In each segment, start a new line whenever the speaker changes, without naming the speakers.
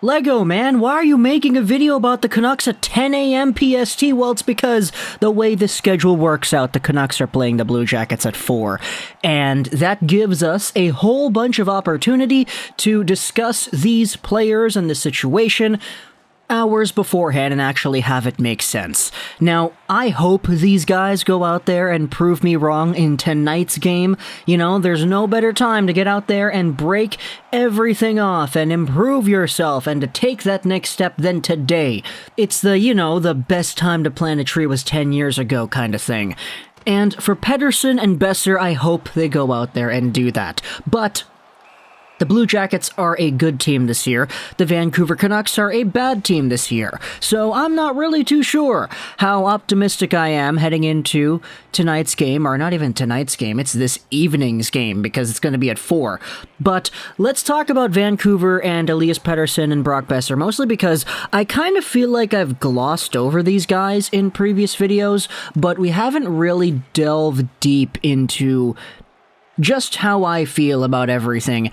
Lego, man, why are you making a video about the Canucks at 10 a.m. PST? Well, it's because the way the schedule works out, the Canucks are playing the Blue Jackets at 4. And that gives us a whole bunch of opportunity to discuss these players and the situation hours beforehand and actually have it make sense. Now, I hope these guys go out there and prove me wrong in tonight's game. You know, there's no better time to get out there and break everything off and improve yourself and to take that next step than today. It's the best time to plant a tree was 10 years ago kind of thing. And for Pettersson and Boeser, I hope they go out there and do that. But the Blue Jackets are a good team this year. The Vancouver Canucks are a bad team this year. So I'm not really too sure how optimistic I am heading into tonight's game, or not even tonight's game, it's this evening's game because it's going to be at 4. But let's talk about Vancouver and Elias Pettersson and Brock Boeser, mostly because I kind of feel like I've glossed over these guys in previous videos, but we haven't really delved deep into just how I feel about everything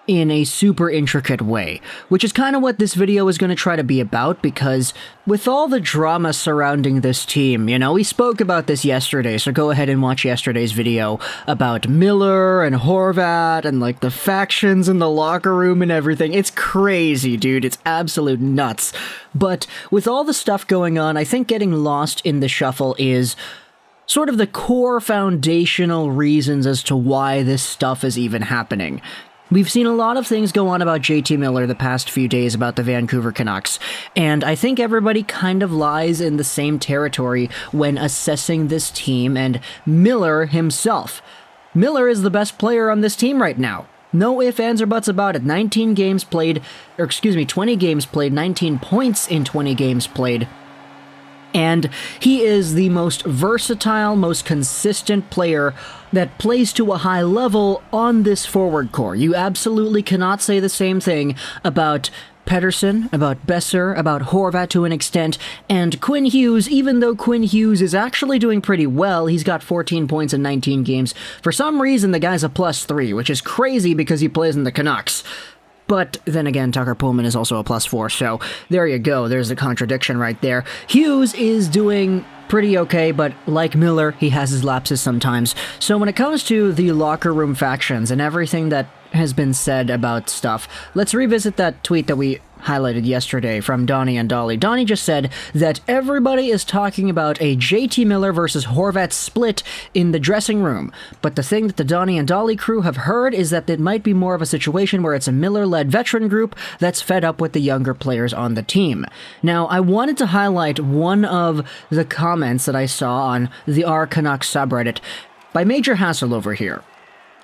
in a super intricate way, which is kind of what this video is going to try to be about, because with all the drama surrounding this team, we spoke about this yesterday, so go ahead and watch yesterday's video about Miller and Horvat and like the factions in the locker room and everything. It's crazy, dude. It's absolute nuts. But with all the stuff going on, I think getting lost in the shuffle is sort of the core foundational reasons as to why this stuff is even happening. We've seen a lot of things go on about JT Miller the past few days about the Vancouver Canucks, and I think everybody kind of lies in the same territory when assessing this team and Miller himself. Miller is the best player on this team right now. No ifs, ands, or buts about it. 20 games played, 19 points in 20 games played. And he is the most versatile, most consistent player that plays to a high level on this forward core. You absolutely cannot say the same thing about Pettersson, about Boeser, about Horvat to an extent, and Quinn Hughes, even though Quinn Hughes is actually doing pretty well. He's got 14 points in 19 games. For some reason, the guy's a +3, which is crazy because he plays in the Canucks. But then again, Tucker Pullman is also a +4, so there you go. There's the contradiction right there. Hughes is doing pretty okay, but like Miller, he has his lapses sometimes. So when it comes to the locker room factions and everything that has been said about stuff, let's revisit that tweet that we highlighted yesterday from Donnie and Dolly. Donnie just said that everybody is talking about a JT Miller versus Horvat split in the dressing room, but the thing that the Donnie and Dolly crew have heard is that it might be more of a situation where it's a Miller-led veteran group that's fed up with the younger players on the team. Now, I wanted to highlight one of the comments that I saw on the R Canucks subreddit by Major Hassel over here.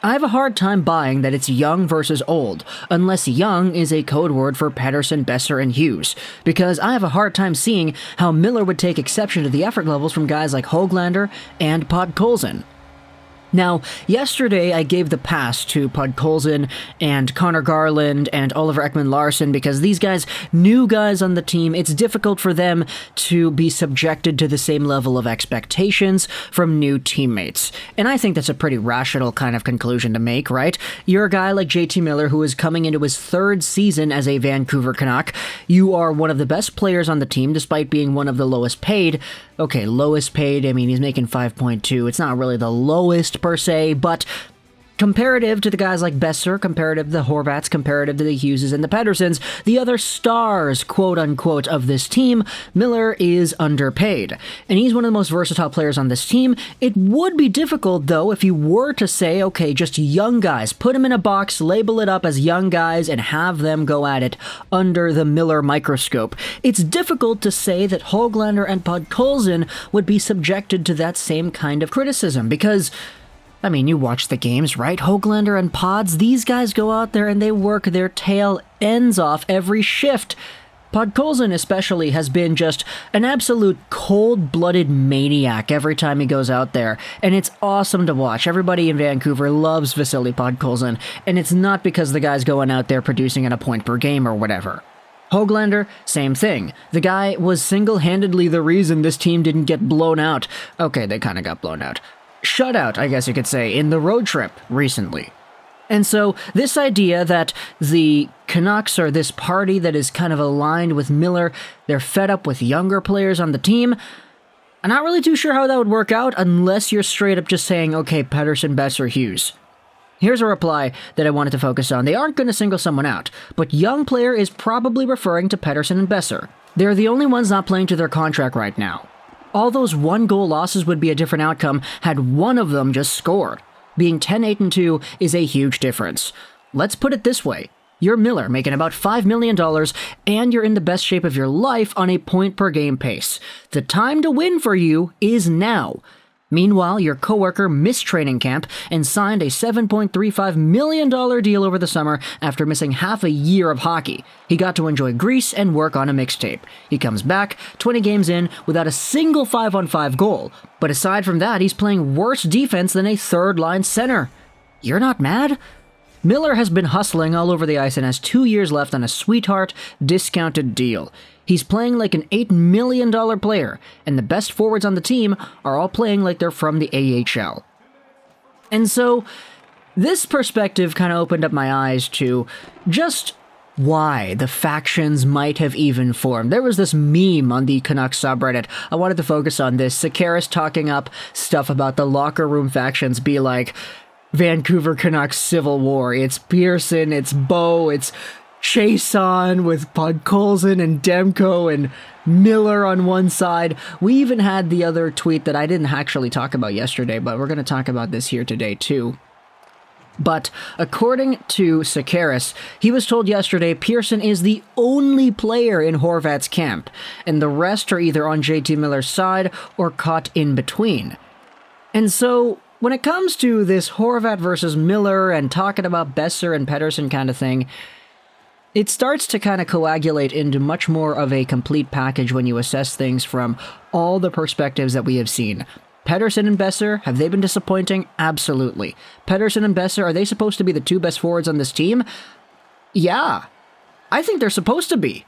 I have a hard time buying that it's young versus old, unless young is a code word for Pettersson, Boeser, and Hughes, because I have a hard time seeing how Miller would take exception to the effort levels from guys like Höglander and Podkolzin. Now, yesterday I gave the pass to Podkolzin and Connor Garland and Oliver Ekman-Larsson because these guys, new guys on the team, it's difficult for them to be subjected to the same level of expectations from new teammates. And I think that's a pretty rational kind of conclusion to make, right? You're a guy like JT Miller who is coming into his 3rd season as a Vancouver Canuck. You are one of the best players on the team despite being one of the lowest paid. Okay, lowest paid, I mean, he's making 5.2. It's not really the lowest per se, but comparative to the guys like Boeser, comparative to the Horvats, comparative to the Hugheses and the Petterssons, the other stars, quote-unquote, of this team, Miller is underpaid. And he's one of the most versatile players on this team. It would be difficult, though, if you were to say, okay, just young guys, put them in a box, label it up as young guys, and have them go at it under the Miller microscope. It's difficult to say that Höglander and Podkolzin would be subjected to that same kind of criticism, because I mean, you watch the games, right? Höglander and Pods, these guys go out there and they work their tail ends off every shift. Podkolzin especially has been just an absolute cold-blooded maniac every time he goes out there, and it's awesome to watch. Everybody in Vancouver loves Vasily Podkolzin, and it's not because the guy's going out there producing at a point per game or whatever. Höglander, same thing. The guy was single-handedly the reason this team didn't get blown out. Okay, they kind of got blown out. Shutout, I guess you could say, in the road trip recently. And so this idea that the Canucks are this party that is kind of aligned with Miller, they're fed up with younger players on the team, I'm not really too sure how that would work out unless you're straight up just saying, okay, Pettersson, Boeser, Hughes. Here's a reply that I wanted to focus on. They aren't going to single someone out, but young player is probably referring to Pettersson and Boeser. They're the only ones not playing to their contract right now. All those 1-goal losses would be a different outcome had one of them just scored. Being 10-8-2 is a huge difference. Let's put it this way. You're Miller, making about $5 million, and you're in the best shape of your life on a point-per-game pace. The time to win for you is now. Meanwhile, your coworker missed training camp and signed a $7.35 million deal over the summer after missing half a year of hockey. He got to enjoy Greece and work on a mixtape. He comes back, 20 games in, without a single 5-on-5 goal. But aside from that, he's playing worse defense than a third-line center. You're not mad? Miller has been hustling all over the ice and has 2 years left on a sweetheart, discounted deal. He's playing like an $8 million player, and the best forwards on the team are all playing like they're from the AHL. And so, this perspective kind of opened up my eyes to just why the factions might have even formed. There was this meme on the Canucks subreddit. I wanted to focus on this. Sekeres talking up stuff about the locker room factions, be like, Vancouver Canucks Civil War. It's Pearson, it's Bo, it's Chason with Podkolzin and Demko and Miller on one side. We even had the other tweet that I didn't actually talk about yesterday, but we're going to talk about this here today too. But according to Sekeres, he was told yesterday Pearson is the only player in Horvat's camp, and the rest are either on JT Miller's side or caught in between. And so, when it comes to this Horvat versus Miller and talking about Boeser and Pettersson kind of thing, it starts to kind of coagulate into much more of a complete package when you assess things from all the perspectives that we have seen. Pettersson and Boeser, have they been disappointing? Absolutely. Pettersson and Boeser, are they supposed to be the two best forwards on this team? Yeah. I think they're supposed to be.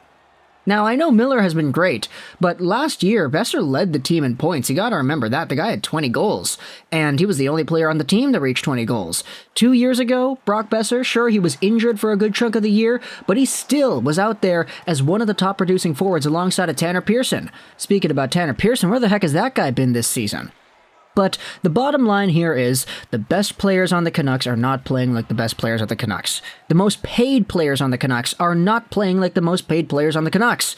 Now, I know Miller has been great, but last year, Boeser led the team in points. You gotta remember that. The guy had 20 goals, and he was the only player on the team that reached 20 goals. 2 years ago, Brock Boeser, sure, he was injured for a good chunk of the year, but he still was out there as one of the top producing forwards alongside of Tanner Pearson. Speaking about Tanner Pearson, where the heck has that guy been this season? But the bottom line here is the best players on the Canucks are not playing like the best players at the Canucks. The most paid players on the Canucks are not playing like the most paid players on the Canucks.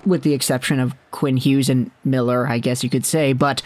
With the exception of Quinn Hughes and Miller, I guess you could say. But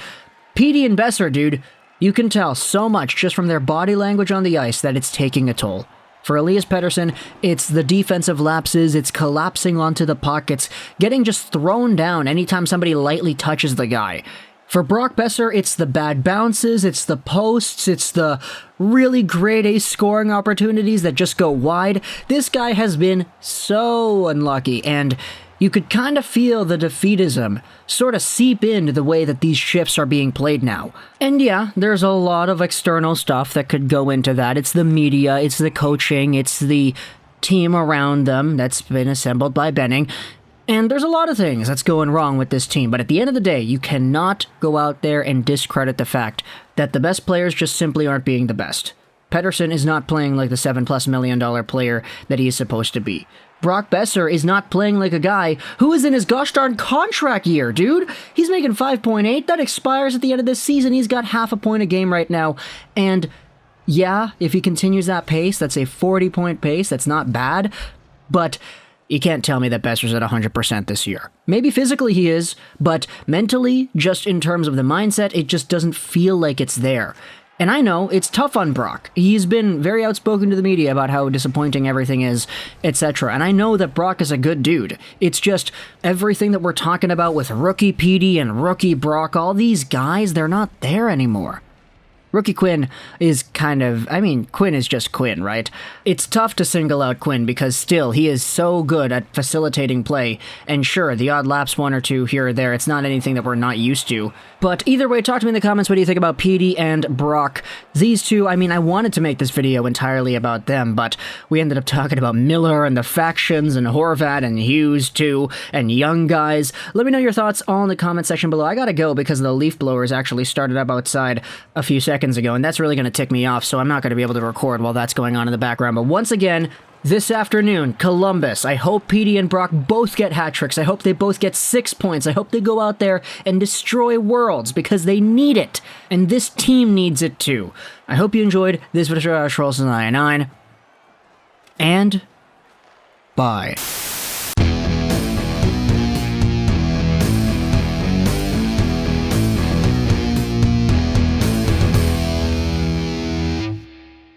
Petey and Boeser, dude, you can tell so much just from their body language on the ice that it's taking a toll. For Elias Pettersson, it's the defensive lapses, it's collapsing onto the puck, it's getting just thrown down anytime somebody lightly touches the guy. For Brock Boeser, it's the bad bounces, it's the posts, it's the really grade A scoring opportunities that just go wide. This guy has been so unlucky, and you could kind of feel the defeatism sort of seep into the way that these shifts are being played now. And yeah, there's a lot of external stuff that could go into that. It's the media, it's the coaching, it's the team around them that's been assembled by Benning. And there's a lot of things that's going wrong with this team, but at the end of the day, you cannot go out there and discredit the fact that the best players just simply aren't being the best. Pettersson is not playing like the $7+ million player that he is supposed to be. Brock Boeser is not playing like a guy who is in his gosh darn contract year, dude. He's making 5.8. That expires at the end of this season. He's got half a point a game right now. And yeah, if he continues that pace, that's a 40-point pace. That's not bad. But you can't tell me that Boeser's at 100% this year. Maybe physically he is, but mentally, just in terms of the mindset, it just doesn't feel like it's there. And I know, it's tough on Brock. He's been very outspoken to the media about how disappointing everything is, etc. And I know that Brock is a good dude. It's just, everything that we're talking about with rookie Petey and rookie Brock, all these guys, they're not there anymore. Rookie Quinn is Quinn is just Quinn, right? It's tough to single out Quinn because still, he is so good at facilitating play, and sure, the odd lapse one or two here or there, it's not anything that we're not used to. But either way, talk to me in the comments, what do you think about Petey and Brock? These two, I wanted to make this video entirely about them, but we ended up talking about Miller and the factions and Horvat and Hughes too, and young guys. Let me know your thoughts all in the comment section below. I gotta go because the leaf blowers actually started up outside a few seconds seconds ago, and that's really going to tick me off, so I'm not going to be able to record while that's going on in the background. But once again, this afternoon, Columbus. I hope Petey and Brock both get hat tricks. I hope they both get 6 points. I hope they go out there and destroy worlds because they need it. And this team needs it too. I hope you enjoyed this video of Trolls 99. And bye.